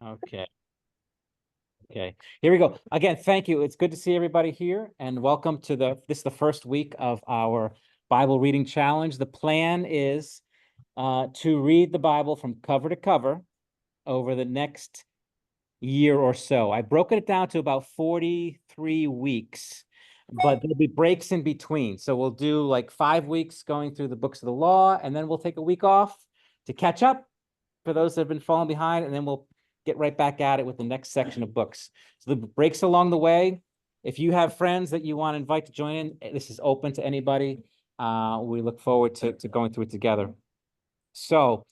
Okay. Okay. Here we go. Again, thank you. It's good to see everybody here and welcome to this is the first week of our Bible reading challenge. The plan is to read the Bible from cover to cover over the next year or so. I've broken it down to about 43 weeks, but there'll be breaks in between. So we'll do like 5 weeks going through the books of the law, and then we'll take a week off to catch up for those that have been falling behind, and then we'll get right back at it with the next section of books. So the breaks along the way. If you have friends that you want to invite to join in, this is open to anybody. We look forward to going through it together. So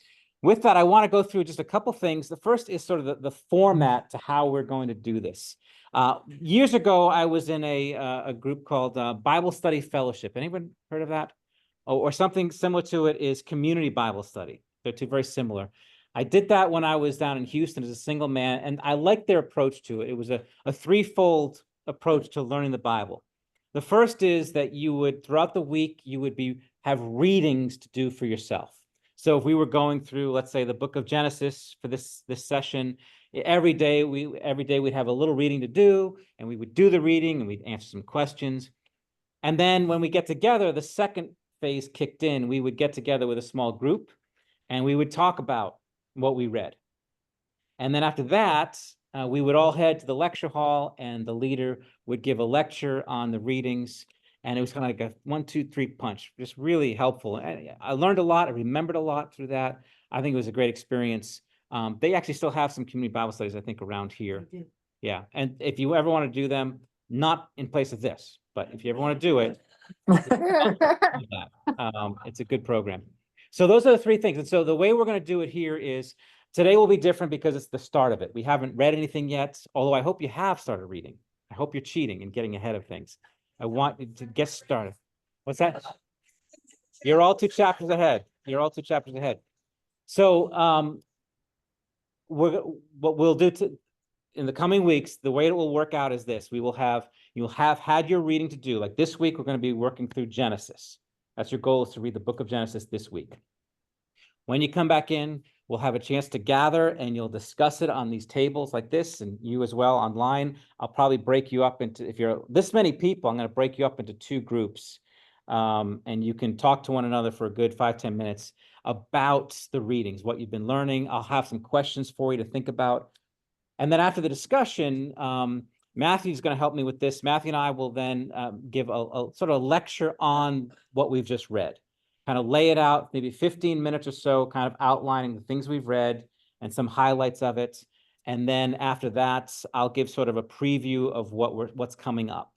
with that, I want to go through just a couple things. The first is sort of the format to how we're going to do this. Years ago, I was in a group called Bible Study Fellowship. Anyone heard of that? Or something similar to it is Community Bible Study. They're two very similar. I did that when I was down in Houston as a single man, and I liked their approach to it. It was a threefold approach to learning the Bible. The first is that you would, throughout the week, you would have readings to do for yourself. So if we were going through, let's say, the book of Genesis for this session, every day we'd have a little reading to do, and we would do the reading and we'd answer some questions. And then when we get together, the second phase kicked in. We would get together with a small group and we would talk about what we read. And then after that, we would all head to the lecture hall and the leader would give a lecture on the readings. And it was kind of like a 1, 2, 3 punch, just really helpful. I learned a lot. I remembered a lot through that. I think it was a great experience. They actually still have some community Bible studies, I think, around here. Yeah. And if you ever want to do them, not in place of this, but if you ever want to do it, it's a good program. So those are the 3 things. And so the way we're going to do it here is today will be different because it's the start of it. We haven't read anything yet, although I hope you have started reading. I hope you're cheating and getting ahead of things. I want you to get started. What's that? You're all 2 chapters ahead. You're all 2 chapters ahead. So what we'll do in the coming weeks, the way it will work out is this. You'll have had your reading to do. Like this week, we're going to be working through Genesis. That's your goal, is to read the book of Genesis this week. When you come back in, we'll have a chance to gather and you'll discuss it on these tables like this, and you as well online. I'll probably break you up into, if you're this many people, I'm going to break you up into 2 groups. And you can talk to one another for a good 5-10 minutes about the readings, what you've been learning. I'll have some questions for you to think about. And then after the discussion, Matthew's going to help me with this. Matthew and I will then give a sort of lecture on what we've just read, kind of lay it out, maybe 15 minutes or so, kind of outlining the things we've read and some highlights of it. And then after that, I'll give sort of a preview of what's coming up.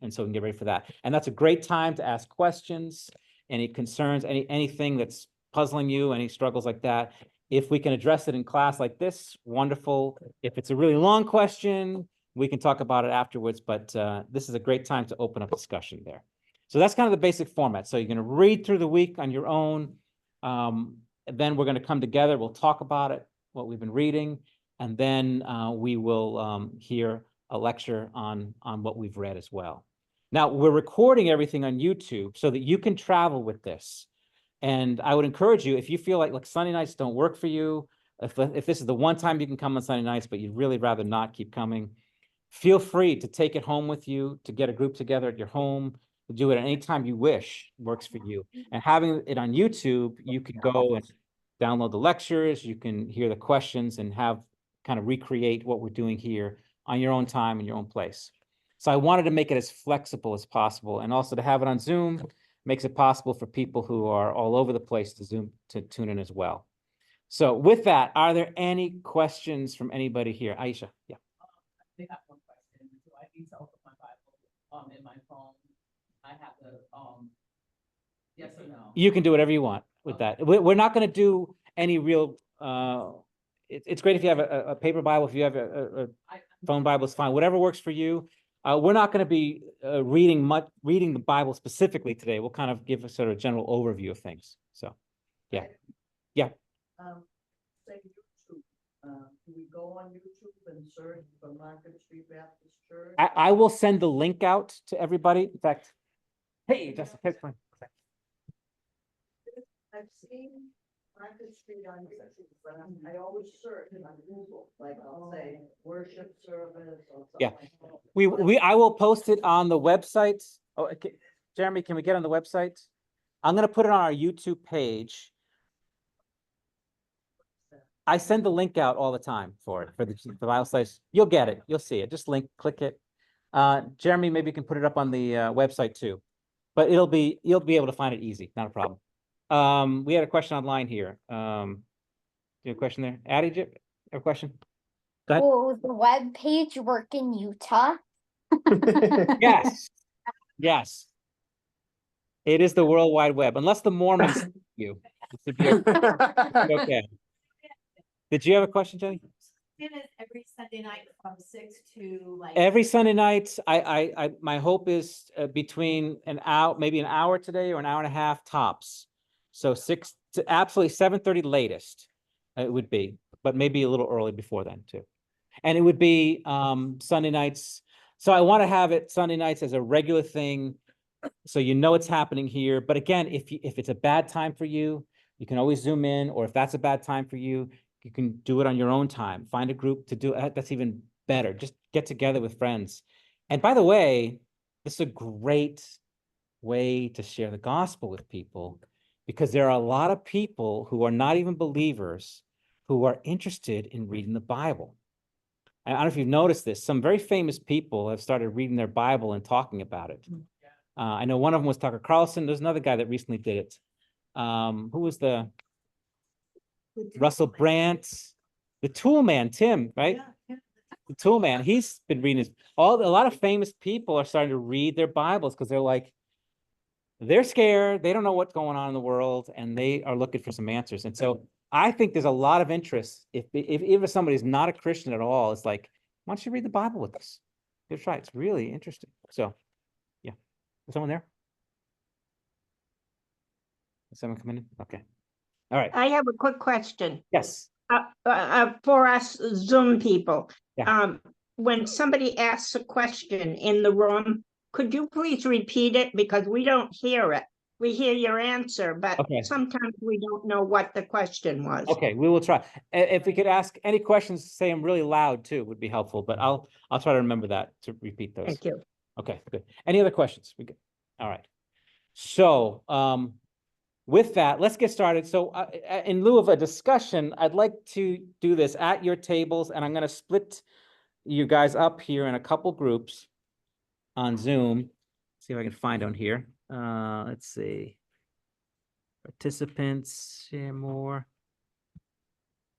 And so we can get ready for that. And that's a great time to ask questions, any concerns, anything that's puzzling you, any struggles like that. If we can address it in class like this, wonderful. If it's a really long question, we can talk about it afterwards, but this is a great time to open up discussion there. So that's kind of the basic format. So you're going to read through the week on your own. Then we're going to come together. We'll talk about it, what we've been reading, and then we will hear a lecture on what we've read as well. Now, we're recording everything on YouTube so that you can travel with this. And I would encourage you, if you feel like Sunday nights don't work for you, if this is the one time you can come on Sunday nights, but you'd really rather not keep coming, feel free to take it home with you, to get a group together at your home, to do it at any time you wish works for you. And having it on YouTube, you could go and download the lectures, you can hear the questions and have kind of recreate what we're doing here on your own time in your own place. So I wanted to make it as flexible as possible, and also to have it on Zoom makes it possible for people who are all over the place to tune in as well. So with that, are there any questions from anybody here? Aisha, yeah. I have one question. Do I need to open my Bible in my phone? I have the yes or no? You can do whatever you want with that. We're not going to do any real it's great if you have a paper Bible. If you have a phone Bible, it's fine. Whatever works for you. We're not going to be reading the Bible specifically today. We'll kind of give a sort of general overview of things. So, yeah. Say YouTube. Do we go on YouTube and search for Market Street Baptist Church? I will send the link out to everybody. In fact, hey, Jessica, I've seen Market Street on YouTube, but I always search on Google, like I'll say worship service or something Yeah. like that. I will post it on the website. Oh, okay. Jeremy, can we get on the website? I'm gonna put it on our YouTube page. I send the link out all the time for it, for the Bible studies. You'll get it. You'll see it. Just click it. Jeremy, maybe you can put it up on the website too. But you'll be able to find it easy, not a problem. We had a question online here. Do you have a question there? Addie, do you have a question? Go ahead. Will the web page work in Utah? Yes. Yes. It is the World Wide Web, unless the Mormons you. It should be okay. Did you have a question, Jenny? It is every Sunday night from 6 to like. Every Sunday night, my hope is between an hour, maybe an hour today or an hour and a half tops. So 6 to absolutely 7:30 latest, it would be, but maybe a little early before then too. And it would be Sunday nights. So I want to have it Sunday nights as a regular thing, so you know it's happening here. But again, if it's a bad time for you, you can always zoom in, or if that's a bad time for you, you can do it on your own time. Find a group to do it. That's even better. Just get together with friends. And by the way, this is a great way to share the gospel with people, because there are a lot of people who are not even believers who are interested in reading the Bible. And I don't know if you've noticed this. Some very famous people have started reading their Bible and talking about it. I know one of them was Tucker Carlson. There's another guy that recently did it. Who was the Russell Brand, the Tool Man, Tim, right? The Tool Man. He's been reading a lot of famous people are starting to read their Bibles because they're scared. They don't know what's going on in the world, and they are looking for some answers. And so I think there's a lot of interest. If somebody's not a Christian at all, it's like, why don't you read the Bible with us? That's right. It's really interesting. So, yeah. Is someone there? Is someone coming in? Okay. All right. I have a quick question. Yes. For us Zoom people. Yeah. When somebody asks a question in the room, could you please repeat it? Because we don't hear it. We hear your answer, but Okay. sometimes we don't know what the question was. Okay, we will try. If we could ask any questions, say them really loud too, would be helpful, but I'll try to remember that to repeat those. Thank you. Okay, good. Any other questions? We good? All right. So, with that, let's get started. So, in lieu of a discussion, I'd like to do this at your tables, and I'm going to split you guys up here in a couple groups on Zoom. See if I can find on here. Let's see. Participants, share more.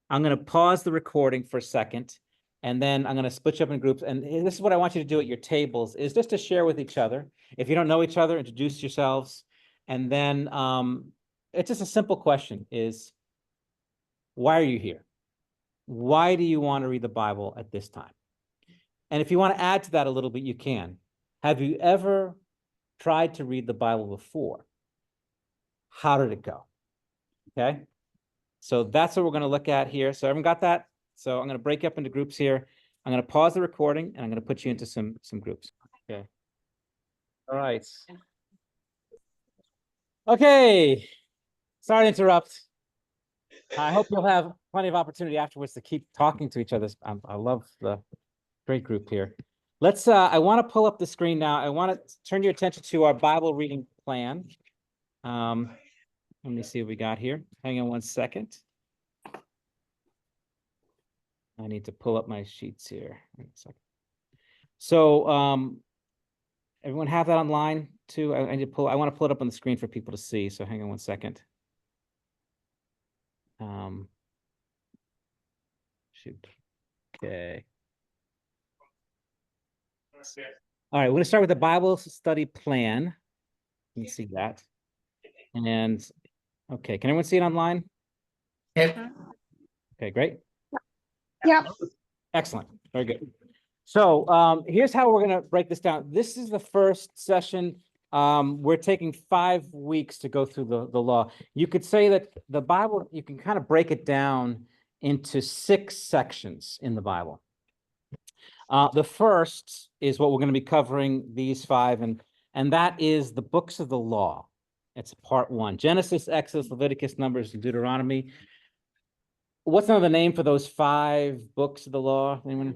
I'm going to pause the recording for a second, and then I'm going to split you up in groups. And this is what I want you to do at your tables, is just to share with each other. If you don't know each other, introduce yourselves. And then it's just a simple question is, why are you here? Why do you want to read the Bible at this time? And if you want to add to that a little bit, you can. Have you ever tried to read the Bible before? How did it go? Okay. So that's what we're going to look at here. So everyone got that? So I'm going to break up into groups here. I'm going to pause the recording, and I'm going to put you into some groups. Okay. All right. Okay. Sorry to interrupt. I hope you'll have plenty of opportunity afterwards to keep talking to each other. I love the great group here. Let's, I want to pull up the screen now. I want to turn your attention to our Bible reading plan. Let me see what we got here. Hang on one second. I need to pull up my sheets here. Wait a second. So, everyone have that online too? I want to pull it up on the screen for people to see. So hang on one second. Shoot. Okay. All right, we're going to start with the Bible study plan. You can see that. And okay, can everyone see it online? Yep. Okay, great. Yep. Excellent. Very good. So here's how we're going to break this down. This is the first session. We're taking 5 weeks to go through the law. You could say that the Bible, you can kind of break it down into 6 sections in the Bible. The first is what we're going to be covering, these 5, and that is the books of the law. It's part one. Genesis, Exodus, Leviticus, Numbers, and Deuteronomy. What's another name for those 5 books of the law? Anyone?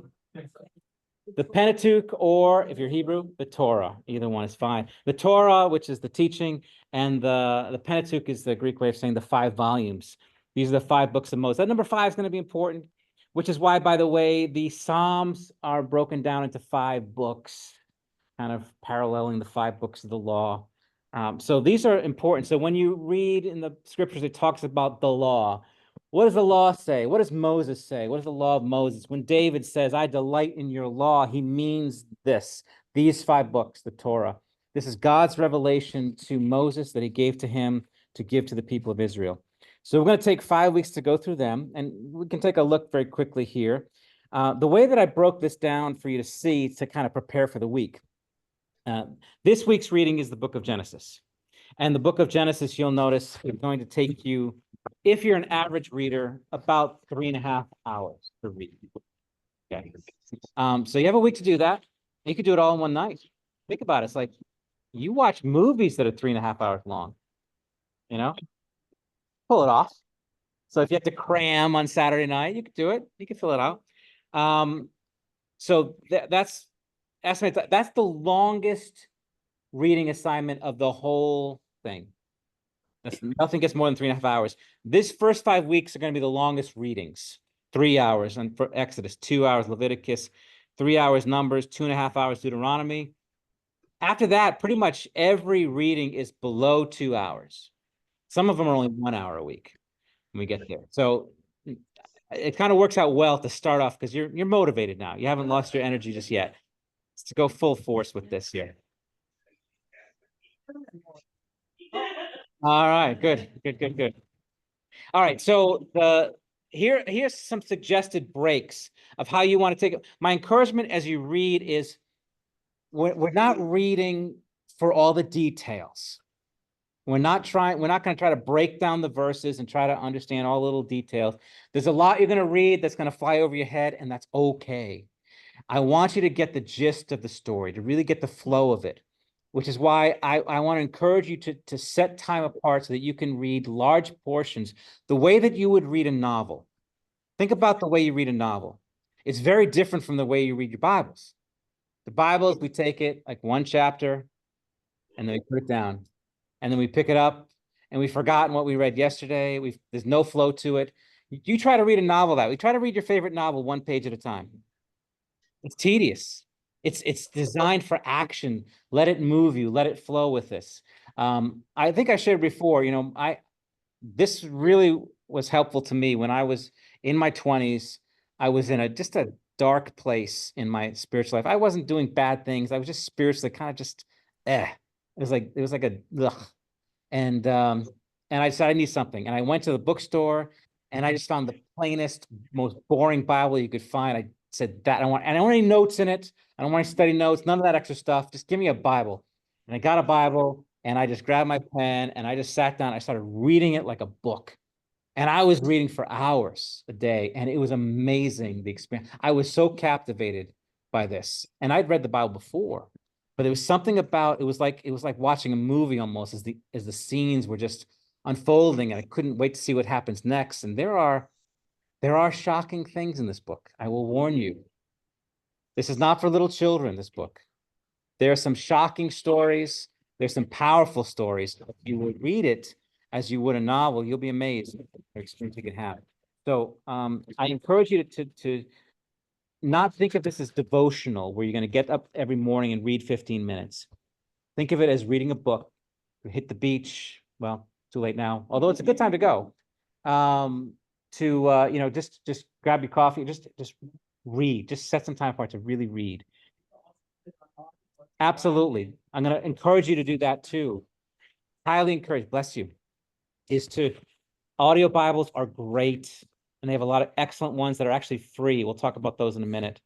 The Pentateuch, or if you're Hebrew, the Torah. Either one is fine. The Torah, which is the teaching, and the Pentateuch is the Greek way of saying the 5 volumes. These are the 5 books of Moses. That number 5 is going to be important, which is why, by the way, the Psalms are broken down into 5 books, kind of paralleling the 5 books of the law. So these are important. So when you read in the scriptures, it talks about the law. What does the law say? What does Moses say? What is the law of Moses? When David says, I delight in your law, he means this, these 5 books, the Torah. This is God's revelation to Moses that he gave to him to give to the people of Israel. So we're going to take 5 weeks to go through them, and we can take a look very quickly here. The way that I broke this down for you to see, to kind of prepare for the week. This week's reading is the book of Genesis. And the book of Genesis, you'll notice, is going to take you, if you're an average reader, about 3.5 hours to read. Okay. So you have a week to do that. You could do it all in one night. Think about it. It's like you watch movies that are 3.5 hours long. You know, pull it off. So if you have to cram on Saturday night, you could do it. You can fill it out. So that's the longest reading assignment of the whole thing. Nothing gets more than 3.5 hours. This first 5 weeks are going to be the longest readings. 3 hours and for Exodus, 2 hours Leviticus, 3 hours Numbers, 2.5 hours Deuteronomy. After that, pretty much every reading is below 2 hours. Some of them are only 1 hour a week when we get there. So it kind of works out well to start off because you're motivated now. You haven't lost your energy just yet. It's to go full force with this here. All right, good. All right, so here's some suggested breaks of how you want to take it. My encouragement as you read is we're not reading for all the details. We're not going to try to break down the verses and try to understand all little details. There's a lot you're going to read that's going to fly over your head, and that's okay. I want you to get the gist of the story, to really get the flow of it, which is why I want to encourage you to set time apart so that you can read large portions, the way that you would read a novel. Think about the way you read a novel. It's very different from the way you read your Bibles. The Bibles, we take it like one chapter, and then we put it down. And then we pick it up, and we've forgotten what we read yesterday. There's no flow to it. You try to read a novel that way. Try to read your favorite novel 1 page at a time. It's tedious. It's designed for action. Let it move you. Let it flow with this. I think I shared before, this really was helpful to me when I was in my 20s. I was in just a dark place in my spiritual life. I wasn't doing bad things. I was just spiritually kind of just, It was like a ugh. And I decided I need something. And I went to the bookstore and I just found the plainest, most boring Bible you could find. I said that I don't want any notes in it. I don't want any study notes, none of that extra stuff. Just give me a Bible. And I got a Bible and I just grabbed my pen and I just sat down. I started reading it like a book. And I was reading for hours a day. And it was amazing, the experience. I was so captivated by this. And I'd read the Bible before, but there was something about it was like watching a movie almost as the scenes were just unfolding, and I couldn't wait to see what happens next. And there are shocking things in this book. I will warn you. This is not for little children, this book. There are some shocking stories. There's some powerful stories. If you would read it as you would a novel, you'll be amazed at the experience you can have. So I encourage you to not think of this as devotional, where you're going to get up every morning and read 15 minutes. Think of it as reading a book. You hit the beach. Well, too late now, although it's a good time to go. Just grab your coffee, just read, just set some time apart to really read. Absolutely. I'm going to encourage you to do that too. Highly encourage, bless you, audio Bibles are great. And they have a lot of excellent ones that are actually free. We'll talk about those in a minute.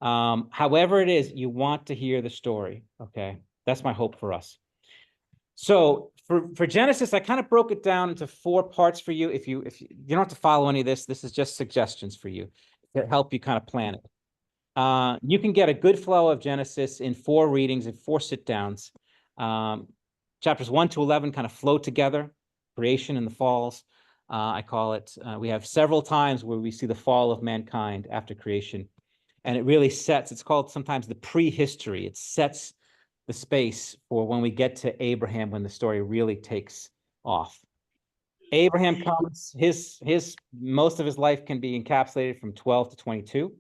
However it is, you want to hear the story. Okay. That's my hope for us. So for Genesis, I kind of broke it down into 4 parts for you. If you don't have to follow any of this, this is just suggestions for you to help you kind of plan it. You can get a good flow of Genesis in 4 readings and 4 sit downs. chapters 1 to 11 kind of flow together, creation and the falls. I call it, we have several times where we see the fall of mankind after creation. And it really sets, it's called sometimes the prehistory. It sets the space for when we get to Abraham, when the story really takes off. Abraham comes, most of his life can be encapsulated from 12 to 22.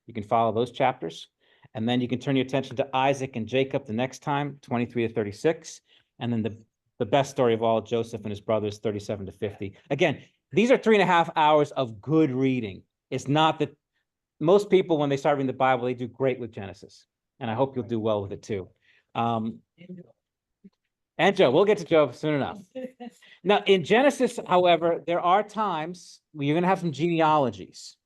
You can follow those chapters. And then you can turn your attention to Isaac and Jacob the next time, 23 to 36. And then the best story of all, Joseph and his brothers, 37 to 50. Again, these are 3.5 hours of good reading. It's not that most people, when they start reading the Bible, they do great with Genesis. And I hope you'll do well with it too. And Job, we'll get to Job soon enough. Now, in Genesis, however, there are times where you're going to have some genealogies.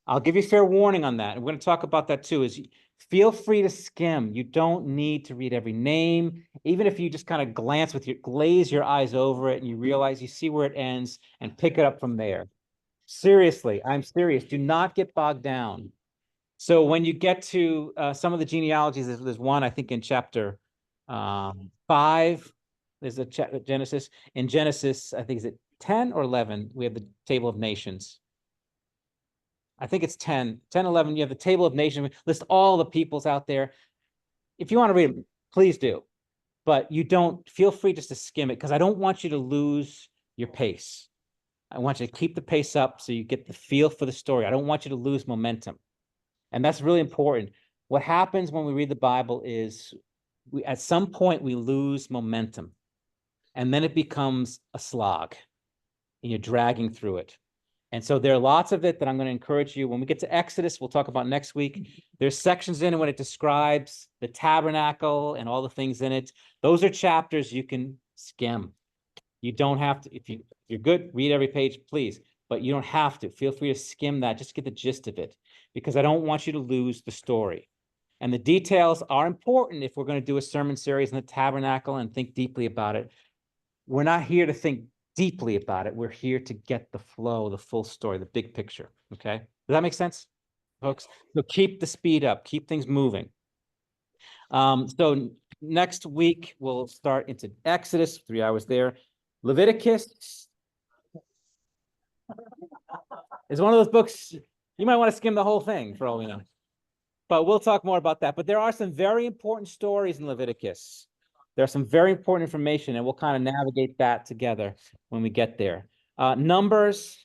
I'll give you fair warning on that. And we're going to talk about that too, is feel free to skim. You don't need to read every name. Even if you just kind of glaze your eyes over it and you realize you see where it ends and pick it up from there. Seriously, I'm serious. Do not get bogged down. So when you get to some of the genealogies, there's one, I think, in chapter 5, there's a Genesis. In Genesis, I think, is it 10 or 11? We have the table of nations. I think it's 10, 11. You have the table of nations. List all the peoples out there. If you want to read them, please do. But you don't, feel free just to skim it, because I don't want you to lose your pace. I want you to keep the pace up so you get the feel for the story. I don't want you to lose momentum. And that's really important. What happens when we read the Bible is at some point we lose momentum. And then it becomes a slog. And you're dragging through it. And so there are lots of it that I'm going to encourage you. When we get to Exodus, we'll talk about next week. There's sections in it when it describes the tabernacle and all the things in it. Those are chapters you can skim. You don't have to, if you're good, read every page, please. But you don't have to. Feel free to skim that, just to get the gist of it. Because I don't want you to lose the story. And the details are important if we're going to do a sermon series on the tabernacle and think deeply about it. We're not here to think deeply about it. We're here to get the flow, the full story, the big picture. Okay? Does that make sense, folks? So keep the speed up, keep things moving. So next week, we'll start into Exodus, 3 hours there. Leviticus is one of those books, you might want to skim the whole thing for all we know. But we'll talk more about that. But there are some very important stories in Leviticus. There's some very important information, and we'll kind of navigate that together when we get there. Numbers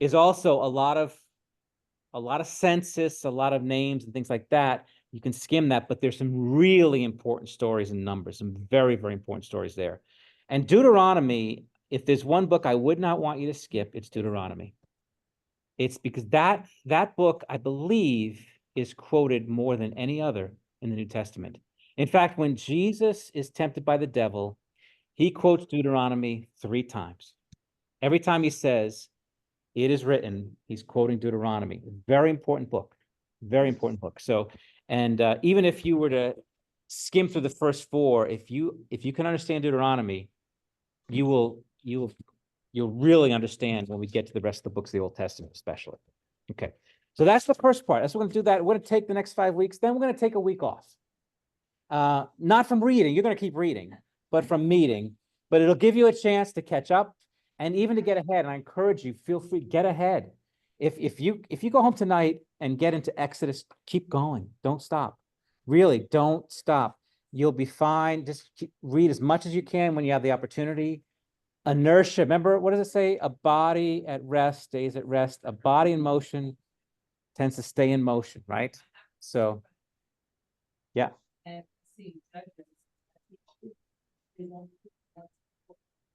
is also a lot of census, a lot of names and things like that. You can skim that, but there's some really important stories in Numbers, some very, very important stories there. And Deuteronomy, if there's one book I would not want you to skip, it's Deuteronomy. It's because that book, I believe, is quoted more than any other in the New Testament. In fact, when Jesus is tempted by the devil, he quotes Deuteronomy 3 times. Every time he says, it is written, he's quoting Deuteronomy. Very important book. Very important book. So, and even if you were to skim through the first 4, if you can understand Deuteronomy, you'll really understand when we get to the rest of the books of the Old Testament, especially. Okay. So that's the first part. That's what we're going to do that. We're going to take the next 5 weeks. Then we're going to take a week off. Not from reading. You're going to keep reading, but from meeting. But it'll give you a chance to catch up and even to get ahead. And I encourage you, feel free, get ahead. If you go home tonight and get into Exodus, keep going. Don't stop. Really, don't stop. You'll be fine. Just read as much as you can when you have the opportunity. Inertia. Remember, what does it say? A body at rest stays at rest. A body in motion tends to stay in motion, right? So, yeah. And see,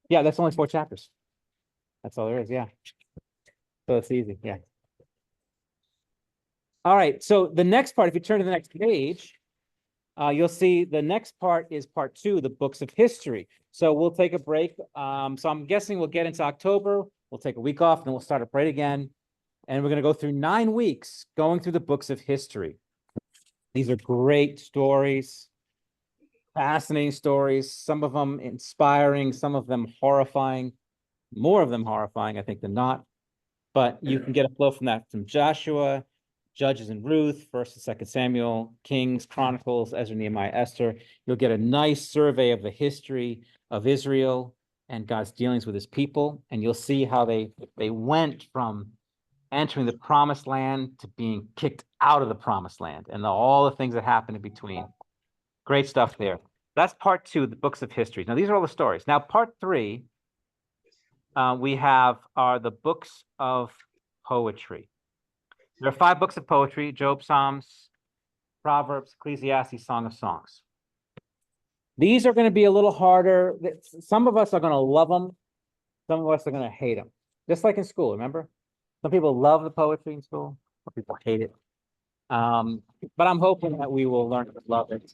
Yeah, that's only 4 chapters. That's all there is, yeah. So it's easy, yeah. All right, so the next part, if you turn to the next page, you'll see the next part is part 2, the books of history. So we'll take a break. So I'm guessing we'll get into October. We'll take a week off, then we'll start up right again. And we're going to go through 9 weeks going through the books of history. These are great stories, fascinating stories, some of them inspiring, some of them horrifying, more of them horrifying, I think, than not. But you can get a flow from that, from Joshua, Judges and Ruth, First and Second Samuel, Kings, Chronicles, Ezra, Nehemiah, Esther. You'll get a nice survey of the history of Israel and God's dealings with his people, and you'll see how they went from entering the promised land to being kicked out of the promised land, and all the things that happened in between. Great stuff there. That's part 2, the books of history. Now, these are all the stories. Now, part 3, we have are the books of poetry. There are 5 books of poetry: Job, Psalms, Proverbs, Ecclesiastes, Song of Songs. These are going to be a little harder. Some of us are going to love them. Some of us are going to hate them. Just like in school, remember? Some people love the poetry in school. Some people hate it. But I'm hoping that we will learn to love it.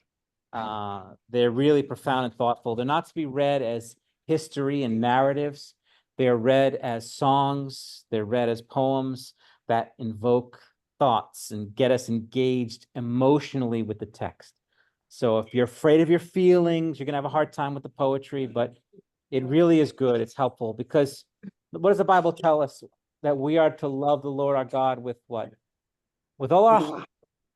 They're really profound and thoughtful. They're not to be read as history and narratives. They're read as songs. They're read as poems that invoke thoughts and get us engaged emotionally with the text. So if you're afraid of your feelings, you're going to have a hard time with the poetry, but it really is good. It's helpful because what does the Bible tell us? That we are to love the Lord our God with what? With all our heart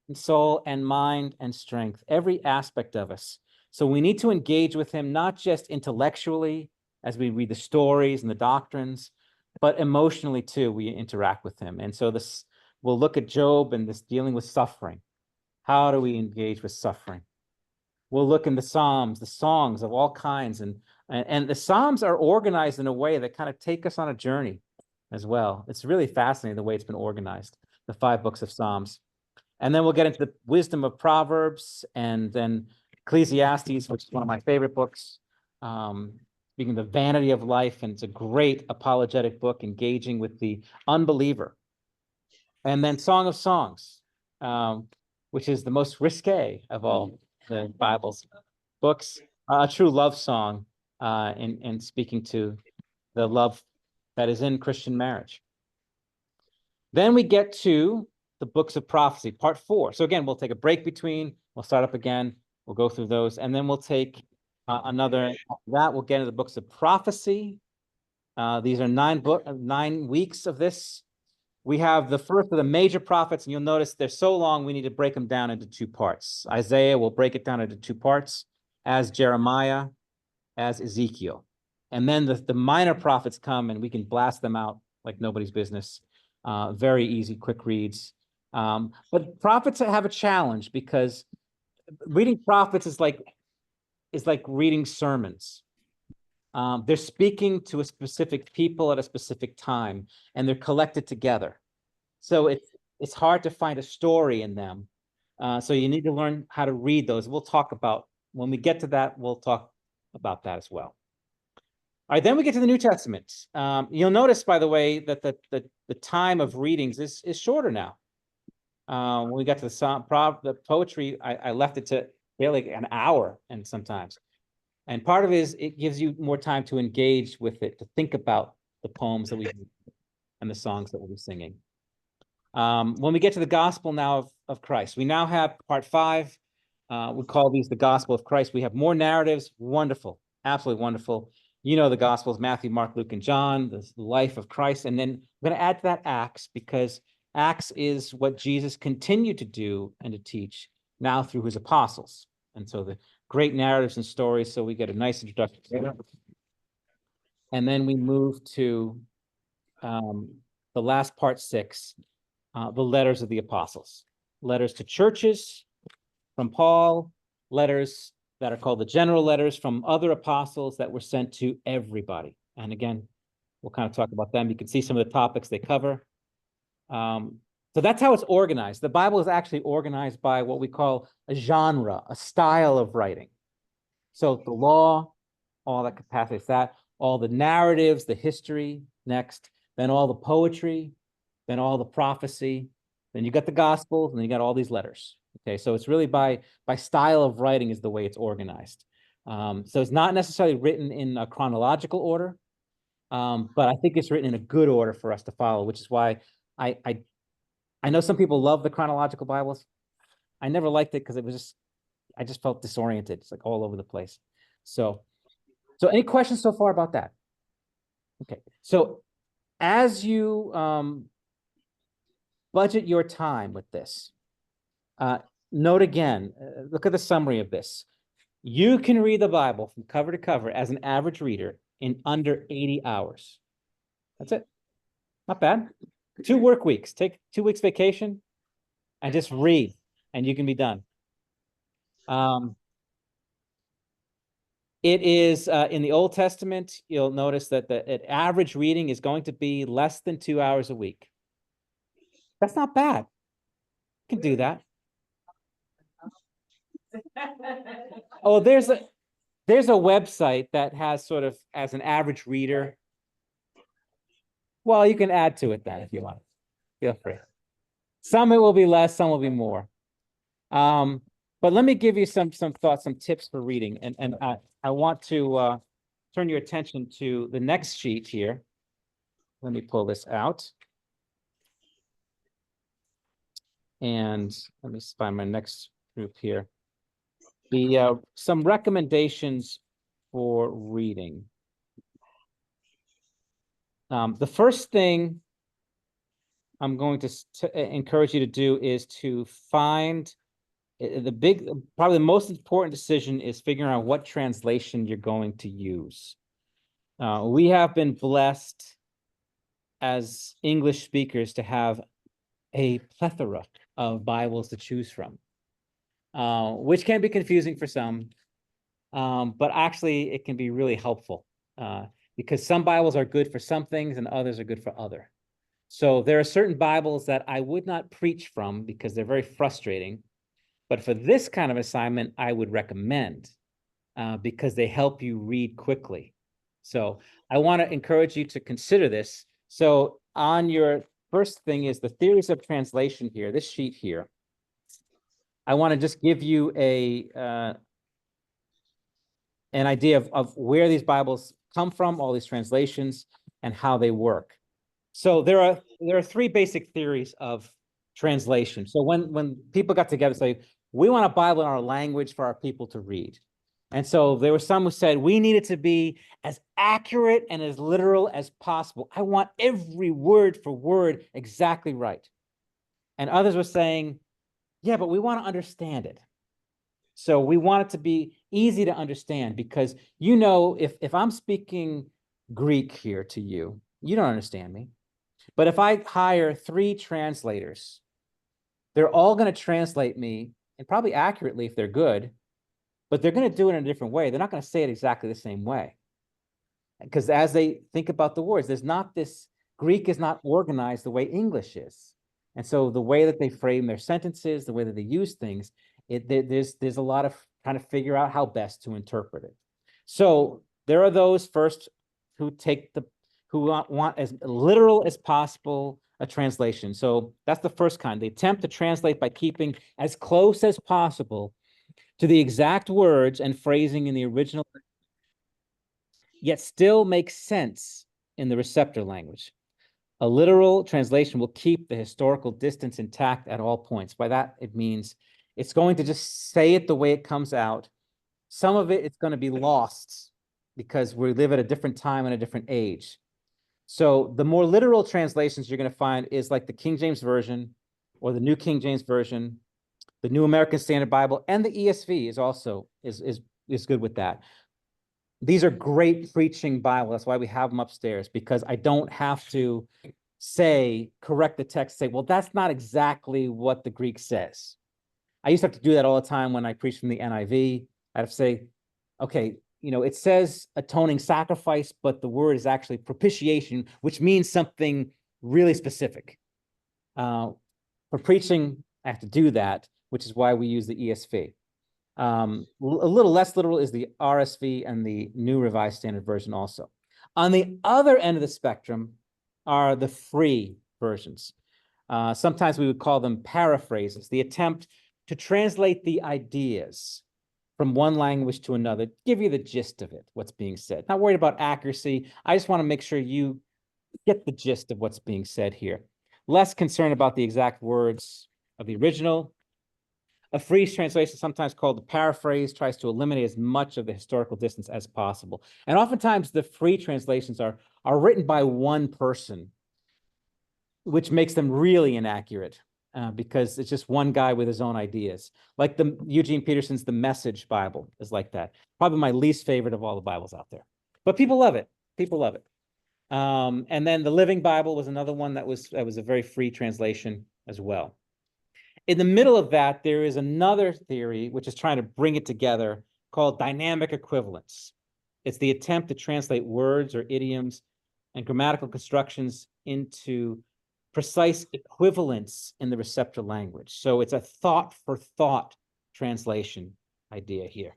and soul and mind and strength, every aspect of us. So we need to engage with him, not just intellectually as we read the stories and the doctrines, but emotionally too, we interact with him. And so this, we'll look at Job and this dealing with suffering. How do we engage with suffering? We'll look in the Psalms, the songs of all kinds. And the Psalms are organized in a way that kind of take us on a journey as well. It's really fascinating the way it's been organized, the 5 books of Psalms. And then we'll get into the wisdom of Proverbs and then Ecclesiastes, which is one of my favorite books. Speaking of the vanity of life, and it's a great apologetic book engaging with the unbeliever. And then Song of Songs, which is the most risque of all the Bible's books, a true love song in speaking to the love that is in Christian marriage. Then we get to the books of prophecy, part 4. So again, we'll take a break between, we'll start up again, we'll go through those, and then we'll take we'll get into the books of prophecy. These are 9 weeks of this. We have the first of the major prophets, and you'll notice they're so long, we need to break them down into 2 parts. Isaiah, will break it down into 2 parts, as Jeremiah, as Ezekiel. And then the minor prophets come, and we can blast them out like nobody's business. Very easy, quick reads. But prophets have a challenge because reading prophets is like reading sermons. They're speaking to a specific people at a specific time, and they're collected together. So it's hard to find a story in them. So you need to learn how to read those. We'll talk about, when we get to that, we'll talk about that as well. All right, then we get to the New Testament. You'll notice, by the way, that the time of readings is shorter now. When we got to the poetry, I left it to barely an hour, and sometimes. And part of it is it gives you more time to engage with it, to think about the poems that we and the songs that we'll be singing. When we get to the gospel now of Christ, we now have part 5. We call these the gospel of Christ. We have more narratives. Wonderful, absolutely wonderful. You know the gospels: Matthew, Mark, Luke, and John, the life of Christ. And then we're going to add to that Acts, because Acts is what Jesus continued to do and to teach now through his apostles. And so the great narratives and stories. So we get a nice introduction there. And then we move to the last part 6, the letters of the apostles. Letters to churches from Paul, letters that are called the general letters from other apostles that were sent to everybody. And again, we'll kind of talk about them. You can see some of the topics they cover. So that's how it's organized. The Bible is actually organized by what we call a genre, a style of writing. So the law, all that capacity, that, all the narratives, the history, next, then all the poetry, then all the prophecy, then you got the gospels, and then you got all these letters. Okay, so it's really by style of writing is the way it's organized. So it's not necessarily written in a chronological order, but I think it's written in a good order for us to follow, which is why I know some people love the chronological Bibles. I never liked it because I just felt disoriented. It's like all over the place. So any questions so far about that? Okay, so as you, budget your time with this. Note again, look at the summary of this. You can read the Bible from cover to cover as an average reader in under 80 hours. That's it. Not bad. 2 work weeks. Take 2 weeks vacation and just read, and you can be done. It is in the Old Testament, you'll notice that the average reading is going to be less than 2 hours a week. That's not bad. You can do that. Oh, there's a website that has sort of as an average reader. Well, you can add to it then if you want. Feel free. Some it will be less, some will be more. But let me give you some thoughts, some tips for reading. And I want to turn your attention to the next sheet here. Let me pull this out. And let me find my next group here. Some recommendations for reading. The first thing I'm going to encourage you to do is to find probably the most important decision is figuring out what translation you're going to use. We have been blessed as English speakers to have a plethora of Bibles to choose from, which can be confusing for some, but actually it can be really helpful because some Bibles are good for some things and others are good for other. So there are certain Bibles that I would not preach from because they're very frustrating. But for this kind of assignment, I would recommend because they help you read quickly. So I want to encourage you to consider this. So on your first thing is the theories of translation here, this sheet here. I want to just give you an idea of where these Bibles come from, all these translations, and how they work. So there are 3 basic theories of translation. So when people got together and say, we want a Bible in our language for our people to read. And so there were some who said we need it to be as accurate and as literal as possible. I want every word for word exactly right. And others were saying, yeah, but we want to understand it. So we want it to be easy to understand because, you know, if I'm speaking Greek here to you, you don't understand me. But if I hire 3 translators, they're all going to translate me, and probably accurately if they're good, but they're going to do it in a different way. They're not going to say it exactly the same way. Because as they think about the words, Greek is not organized the way English is. And so the way that they frame their sentences, the way that they use things, there's a lot of trying to figure out how best to interpret it. So there are those first who want as literal as possible a translation. So that's the first kind. They attempt to translate by keeping as close as possible to the exact words and phrasing in the original, yet still makes sense in the receptor language. A literal translation will keep the historical distance intact at all points. By that, it means it's going to just say it the way it comes out. Some of it's going to be lost because we live at a different time and a different age. So the more literal translations you're going to find is like the King James Version or the New King James Version, the New American Standard Bible, and the ESV is also is good with that. These are great preaching Bibles. That's why we have them upstairs, because I don't have to correct the text, say, well, that's not exactly what the Greek says. I used to have to do that all the time when I preached from the NIV. I have to say, okay, you know, it says atoning sacrifice, but the word is actually propitiation, which means something really specific. For preaching, I have to do that, which is why we use the ESV. A little less literal is the RSV and the New Revised Standard Version also. On the other end of the spectrum are the free versions. Sometimes we would call them paraphrases, the attempt to translate the ideas from one language to another, give you the gist of it, what's being said. Not worried about accuracy. I just want to make sure you get the gist of what's being said here. Less concerned about the exact words of the original. A free translation, sometimes called the paraphrase, tries to eliminate as much of the historical distance as possible. And oftentimes the free translations are written by one person. which makes them really inaccurate because it's just one guy with his own ideas. Like the Eugene Peterson's The Message Bible is like that. Probably my least favorite of all the Bibles out there, but people love it. People love it. And then the Living Bible was another one that was a very free translation as well. In the middle of that, there is another theory which is trying to bring it together called dynamic equivalence. It's the attempt to translate words or idioms and grammatical constructions into precise equivalence in the receptor language. So it's a thought for thought translation idea here.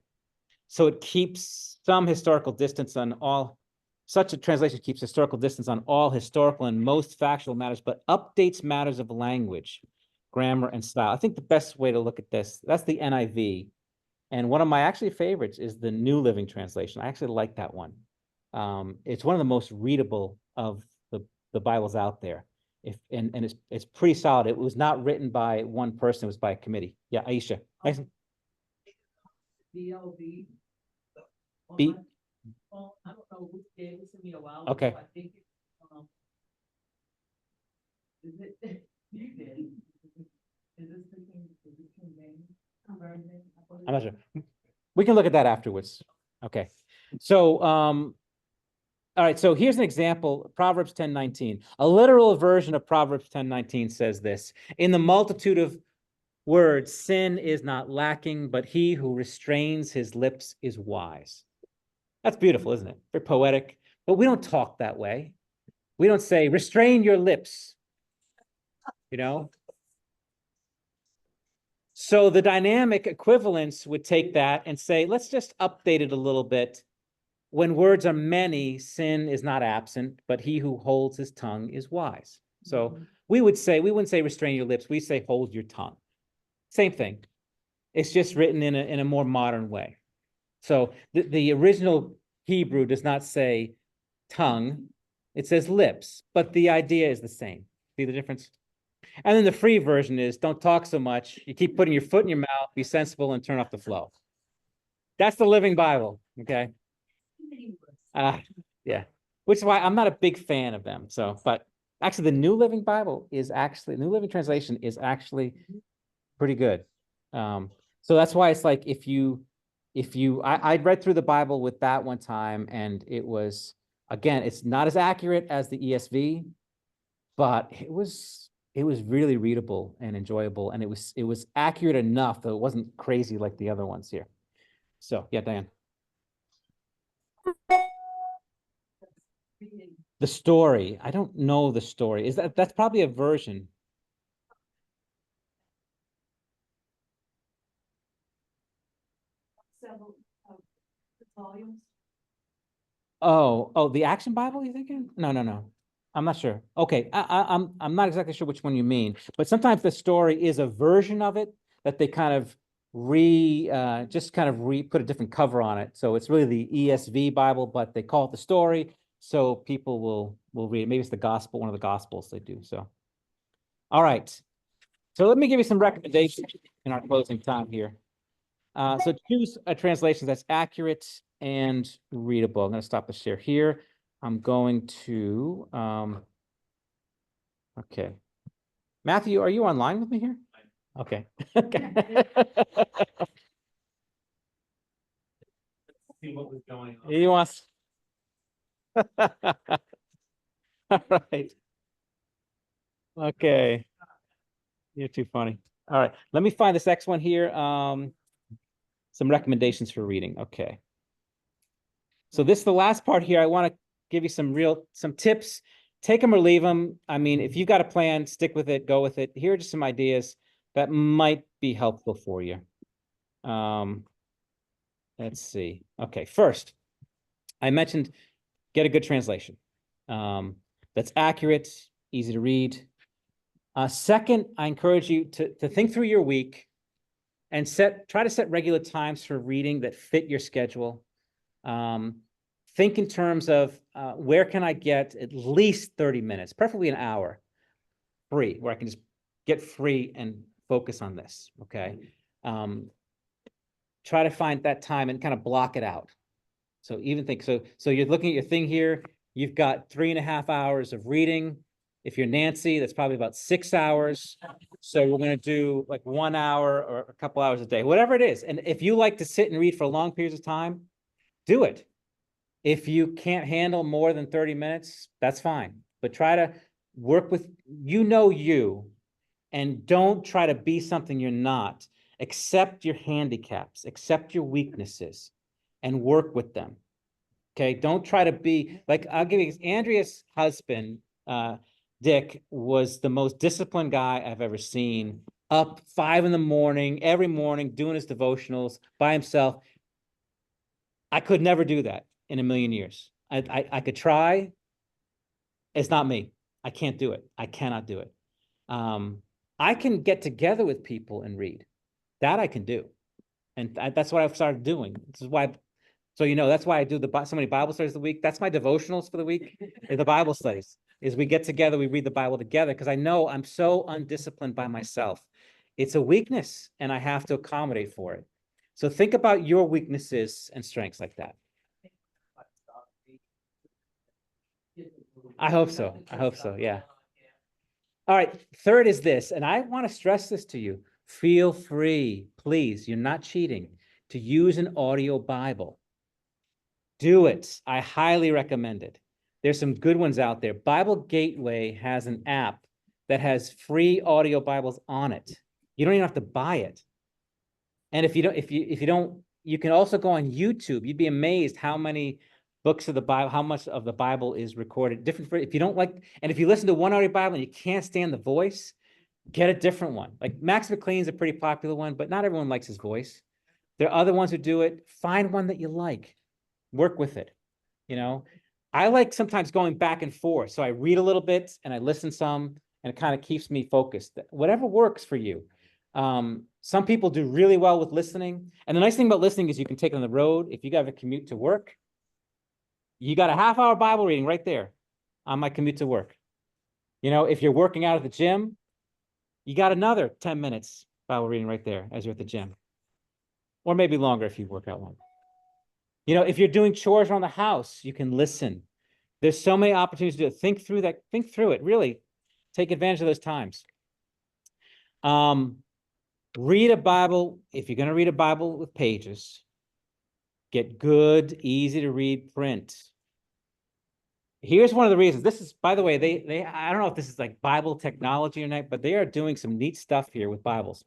So it keeps some historical distance on all, such a translation keeps historical distance on all historical and most factual matters, but updates matters of language, grammar, and style. I think the best way to look at this, that's the NIV. And one of my actually favorites is the New Living Translation. I actually like that one. It's one of the most readable of the Bibles out there. And it's pretty solid. It was not written by one person, it was by a committee. Yeah, Aisha. BLV. B- Well, I don't know who gave it to me a while. Okay. ago. I think is it, you did. Is this King James version? I'm not sure. We can look at that afterwards. Okay. So, all right. So here's an example, Proverbs 10:19. A literal version of Proverbs 10:19 says this: in the multitude of words, sin is not lacking, but he who restrains his lips is wise. That's beautiful, isn't it? Very poetic, but we don't talk that way. We don't say, restrain your lips, you know? So the dynamic equivalence would take that and say, let's just update it a little bit. When words are many, sin is not absent, but he who holds his tongue is wise. So we wouldn't say restrain your lips, we say hold your tongue. Same thing. It's just written in a more modern way. So the original Hebrew does not say tongue, it says lips, but the idea is the same. See the difference? And then the free version is don't talk so much. You keep putting your foot in your mouth, be sensible, and turn off the flow. That's the Living Bible, okay? Yeah, which is why I'm not a big fan of them. So, but actually the New Living Bible is actually, New Living Translation is actually pretty good. So that's why it's like I read through the Bible with that one time, and it was, again, it's not as accurate as the ESV, but it was really readable and enjoyable, and it was accurate enough that it wasn't crazy like the other ones here. So yeah, Diane. The story, I don't know the story. That's probably a version. Several volumes. Oh, the Action Bible, you thinking? No. I'm not sure. Okay, I'm not exactly sure which one you mean, but sometimes the story is a version of it that they kind of put a different cover on it. So it's really the ESV Bible, but they call it the story, so people will read it. Maybe it's the gospel, one of the gospels they do. So, all right. So let me give you some recommendations in our closing time here. So choose a translation that's accurate and readable. I'm going to stop the share here. I'm going to, okay. Matthew, are you online with me here? Okay. Okay. See what was going on. He wants. All right. Okay. You're too funny. All right. Let me find this next one here. Some recommendations for reading. Okay. So this is the last part here. I want to give you some tips. Take them or leave them. I mean, if you've got a plan, stick with it, go with it. Here are just some ideas that might be helpful for you. Let's see. Okay, first, I mentioned get a good translation. That's accurate, easy to read. Second, I encourage you to think through your week and try to set regular times for reading that fit your schedule. Think in terms of where can I get at least 30 minutes, preferably an hour, free, where I can just get free and focus on this, okay? Try to find that time and kind of block it out. So even think, so you're looking at your thing here, you've got 3.5 hours of reading. If you're Nancy, that's probably about 6 hours. So we're gonna do like 1 hour or a couple hours a day, whatever it is. And if you like to sit and read for long periods of time, do it. If you can't handle more than 30 minutes, that's fine. But try to work with, you, and don't try to be something you're not. Accept your handicaps, accept your weaknesses, and work with them. Okay, don't try to be, like, I'll give you, Andrea's husband, Dick, was the most disciplined guy I've ever seen. Up 5 a.m, every morning, doing his devotionals by himself. I could never do that in a million years. I could try. It's not me. I can't do it. I cannot do it. I can get together with people and read. That I can do. And that's what I've started doing. This is why, so that's why I do so many Bible studies a week. That's my devotionals for the week, is the Bible studies. Is we get together, we read the Bible together, because I know I'm so undisciplined by myself. It's a weakness, and I have to accommodate for it. So think about your weaknesses and strengths like that. I hope so. I hope so. Yeah. All right. Third is this, and I want to stress this to you. Feel free, please. You're not cheating, to use an audio Bible. Do it. I highly recommend it. There's some good ones out there. Bible Gateway has an app that has free audio Bibles on it. You don't even have to buy it. And if you don't, you can also go on YouTube. You'd be amazed how many books of the Bible, how much of the Bible is recorded. Different, if you don't like, and if you listen to one audio Bible and you can't stand the voice, get a different one. Like Max McLean's a pretty popular one, but not everyone likes his voice. There are other ones who do it. Find one that you like. Work with it. I like sometimes going back and forth. So I read a little bit and I listen some, and it kind of keeps me focused. Whatever works for you. Some people do really well with listening. And the nice thing about listening is you can take it on the road. If you got a commute to work, you got a half-hour Bible reading right there on my commute to work. If you're working out at the gym, you got another 10 minutes Bible reading right there as you're at the gym. Or maybe longer if you work out longer. If you're doing chores around the house, you can listen. There's so many opportunities to do it. Think through that. Think through it. Really take advantage of those times. Read a Bible. If you're going to read a Bible with pages, get good, easy to read print. Here's one of the reasons. This is, by the way, they I don't know if this is like Bible technology or not, but they are doing some neat stuff here with Bibles.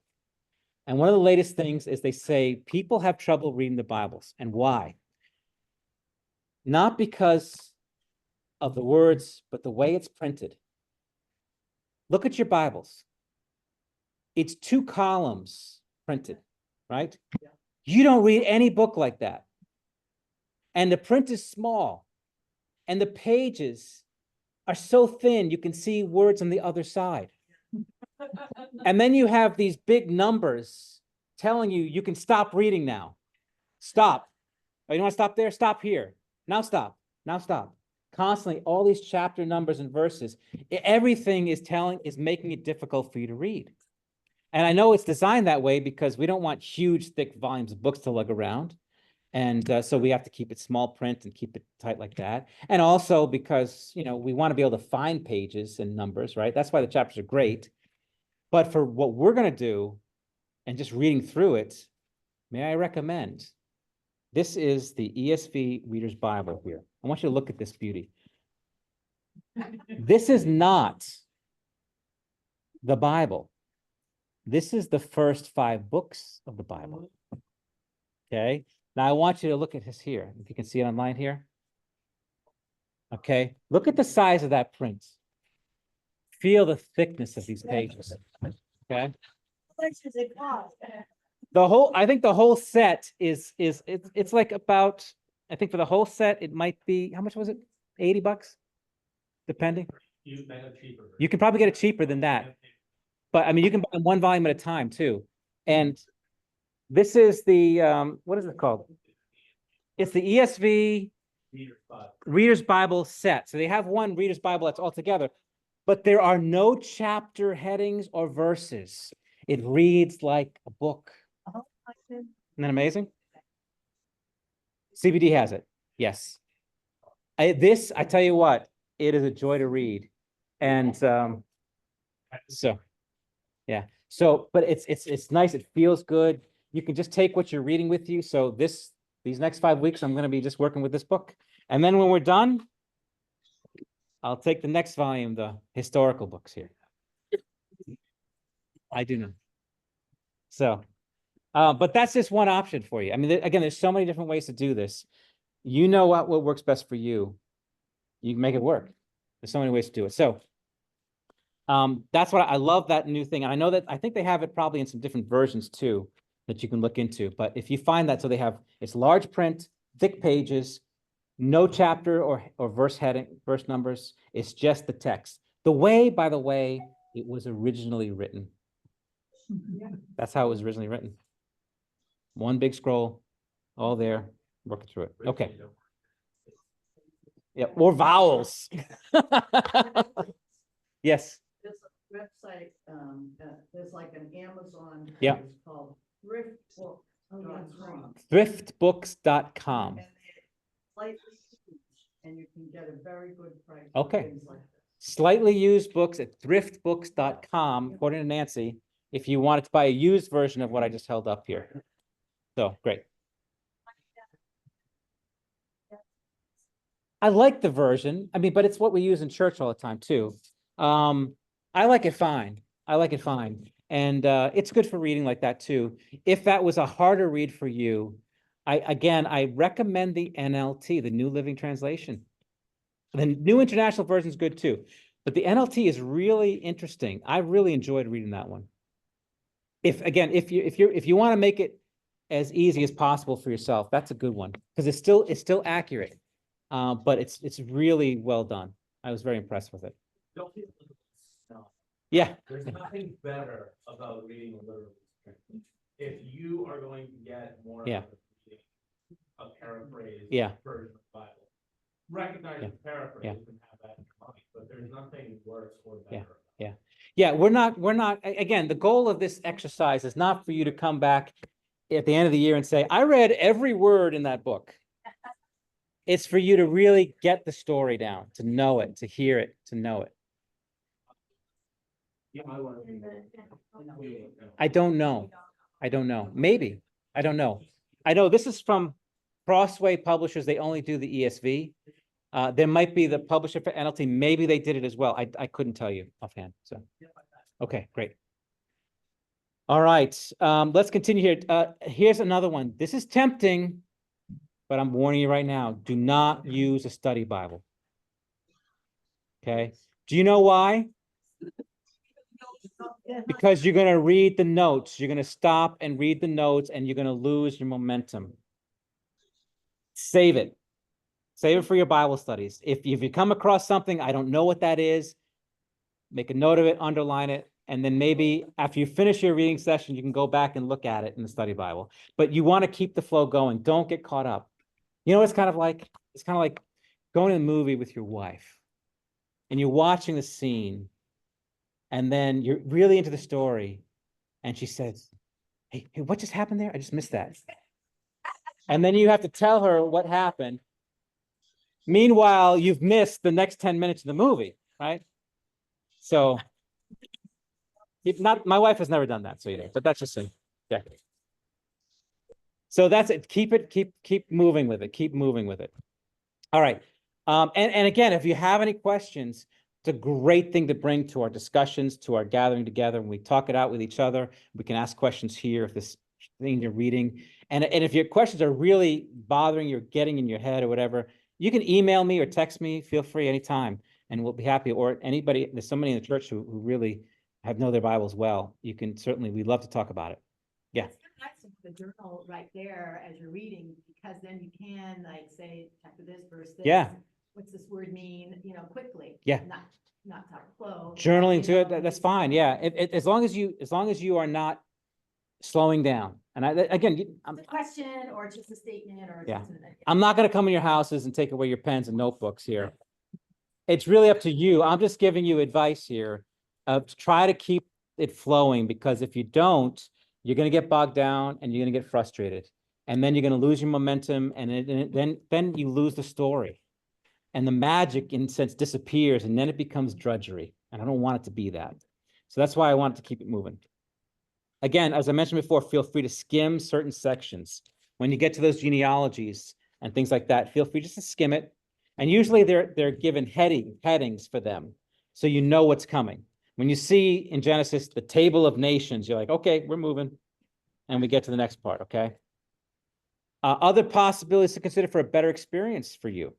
And one of the latest things is they say people have trouble reading the Bibles. And why? Not because of the words, but the way it's printed. Look at your Bibles. It's 2 columns printed, right? Yeah. You don't read any book like that. And the print is small. And the pages are so thin, you can see words on the other side. And then you have these big numbers telling you can stop reading now. Stop. Oh, you want to stop there? Stop here. Now stop. Now stop. Constantly, all these chapter numbers and verses, everything is making it difficult for you to read. And I know it's designed that way because we don't want huge, thick volumes of books to lug around. And so we have to keep it small print and keep it tight like that. And also because, we want to be able to find pages and numbers, right? That's why the chapters are great. But for what we're going to do and just reading through it, may I recommend, this is the ESV Reader's Bible here. I want you to look at this beauty. This is not the Bible. This is the first 5 books of the Bible. Okay. Now I want you to look at this here. If you can see it online here. Okay. Look at the size of that print. Feel the thickness of these pages. Okay. I think the whole set it's like about, I think for the whole set, it might be, how much was it? $80, depending. You can probably get it cheaper than that. But I mean, you can buy 1 volume at a time too. And this is the, what is it called? It's the ESV Reader's Bible set. So they have one Reader's Bible that's all together, but there are no chapter headings or verses. It reads like a book. Isn't that amazing? CBD has it. Yes. I tell you what, it is a joy to read. And so, yeah, so, but it's nice, it feels good. You can just take what you're reading with you. So these next 5 weeks, I'm gonna be just working with this book. And then when we're done, I'll take the next volume, the historical books here. I do know. So, but that's just one option for you. I mean, again, there's so many different ways to do this. You know what works best for you. You can make it work. There's so many ways to do it. So, that's what I love, that new thing. And I know that I think they have it probably in some different versions too that you can look into. But if you find that, so they have, it's large print, thick pages, no chapter or verse heading, verse numbers. It's just the text. By the way, it was originally written. That's how it was originally written. One big scroll, all there, working through it. Okay. Yeah, or vowels. Yes. There's a website, there's like an Amazon. Yeah. It's called thriftbook.com. Thriftbooks.com. And it's slightly huge, and you can get a very good price. Okay. for things like this. Slightly used books at thriftbooks.com, according to Nancy, if you wanted to buy a used version of what I just held up here. So, great. I like the version. I mean, but it's what we use in church all the time too. I like it fine. I like it fine. And it's good for reading like that too. If that was a harder read for you, I recommend the NLT, the New Living Translation. The New International Version is good too, but the NLT is really interesting. I really enjoyed reading that one. If you want to make it as easy as possible for yourself, that's a good one because it's still accurate, but it's really well done. I was very impressed with it. Don't feel like no. Yeah, There's nothing better about reading a literal script. If you are going to get more Yeah. out of reading a paraphrase Yeah. version of the Bible, recognize Yeah. the paraphrase Yeah. and have that in mind, but there's nothing worse or Yeah. better. yeah, we're not, again, the goal of this exercise is not for you to come back at the end of the year and say, I read every word in that book. It's for you to really get the story down, to know it, to hear it, to know it. Yeah, I want to. I don't know. I don't know. Maybe. I don't know. I know this is from Crossway Publishers. They only do the ESV. There might be the publisher for NLT. Maybe they did it as well. I couldn't tell you offhand. So, okay, great. All right, let's continue here. Here's another one. This is tempting, but I'm warning you right now. Do not use a study Bible. Okay. Do you know why? Because you're going to read the notes. You're going to stop and read the notes and you're going to lose your momentum. Save it. Save it for your Bible studies. If you come across something, I don't know what that is, make a note of it, underline it, and then maybe after you finish your reading session, you can go back and look at it in the study Bible. But you want to keep the flow going. Don't get caught up. You know what it's kind of like? It's kind of like going to the movie with your wife and you're watching the scene and then you're really into the story and she says, hey, what just happened there? I just missed that. And then you have to tell her what happened. Meanwhile, you've missed the next 10 minutes of the movie, right? So, my wife has never done that, so but that's just yeah. So that's it. Keep moving with it. Keep moving with it. All right. And again, if you have any questions, it's a great thing to bring to our discussions, to our gathering together. When we talk it out with each other, we can ask questions here if this thing you're reading. And if your questions are really bothering you or getting in your head or whatever, you can email me or text me. Feel free anytime, and we'll be happy. Or anybody, there's somebody in the church who really know their Bibles well. You can certainly, we'd love to talk about it. Yeah. It's nice to put the journal right there as you're reading, because then you can like say, chapter this, verse this. Yeah. What's this word mean, quickly. Yeah. Not to flow. Journaling to it, that's fine. Yeah. As long as you are not slowing down. And again, It's a question or just a statement or. Yeah. just an- I'm not going to come in your houses and take away your pens and notebooks here. It's really up to you. I'm just giving you advice here. Try to keep it flowing, because if you don't, you're going to get bogged down and you're going to get frustrated. And then you're going to lose your momentum, and then you lose the story. and the magic in a sense disappears, and then it becomes drudgery. And I don't want it to be that. So that's why I wanted to keep it moving. Again, as I mentioned before, feel free to skim certain sections. When you get to those genealogies and things like that, feel free just to skim it. And usually they're given headings for them, so you know what's coming. When you see in Genesis the table of nations, you're like, okay, we're moving, and we get to the next part. Okay. Other possibilities to consider for a better experience for you.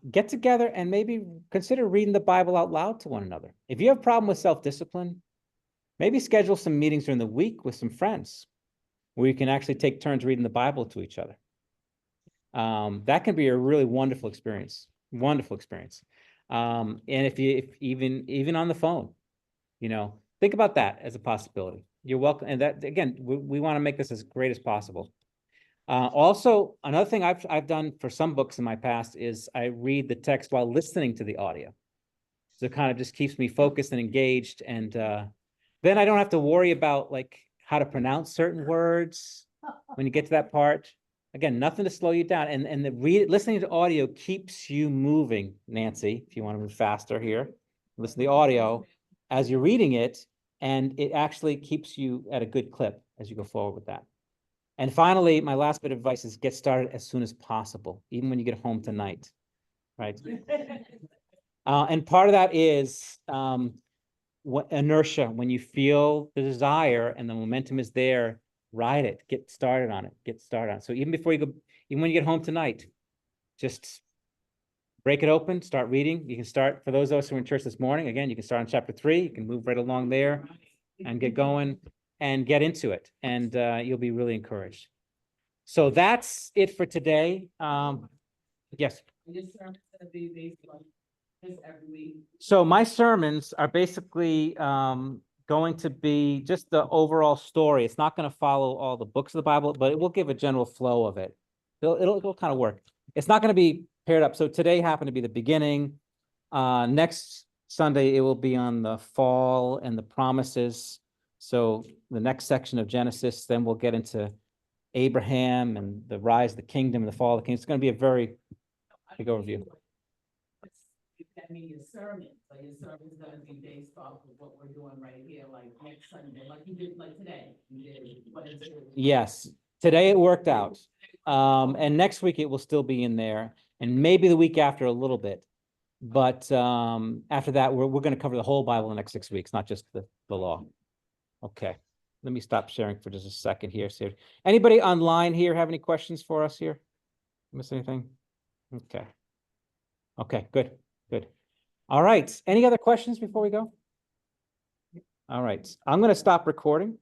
Get together and maybe consider reading the Bible out loud to one another. If you have a problem with self-discipline, maybe schedule some meetings during the week with some friends where you can actually take turns reading the Bible to each other. That can be a really wonderful experience. And if even on the phone, think about that as a possibility. You're welcome. And that, again, we want to make this as great as possible. Also, another thing I've done for some books in my past is I read the text while listening to the audio. So it kind of just keeps me focused and engaged. And then I don't have to worry about like how to pronounce certain words when you get to that part. Again, nothing to slow you down. And listening to audio keeps you moving, Nancy, if you want to move faster here. Listen to the audio as you're reading it, and it actually keeps you at a good clip as you go forward with that. And finally, my last bit of advice is get started as soon as possible, even when you get home tonight, right? And part of that is inertia. When you feel the desire and the momentum is there, ride it, get started on it. So even before you go, even when you get home tonight, just break it open, start reading. You can start, for those of us who were in church this morning, again, you can start on chapter 3, you can move right along there and get going and get into it, and you'll be really encouraged. So that's it for today. Yes. Your sermon's gonna be based on this every week. So my sermons are basically going to be just the overall story. It's not going to follow all the books of the Bible, but it will give a general flow of it. It'll kind of work. It's not going to be paired up. So today happened to be the beginning. Next Sunday, it will be on the fall and the promises. So the next section of Genesis, then we'll get into Abraham and the rise of the kingdom and the fall of the kingdom. It's going to be a very big overview. That means your sermon, but your sermon's gonna be based off of what we're doing right here, like next Sunday, like you did, like today. You did, but it's. Yes, today it worked out. And next week it will still be in there, and maybe the week after a little bit. But after that, we're going to cover the whole Bible in the next 6 weeks, not just the law. Okay, let me stop sharing for just a second here. So anybody online here have any questions for us here? Miss anything? Okay. Okay, good. All right. Any other questions before we go? All right. I'm going to stop recording.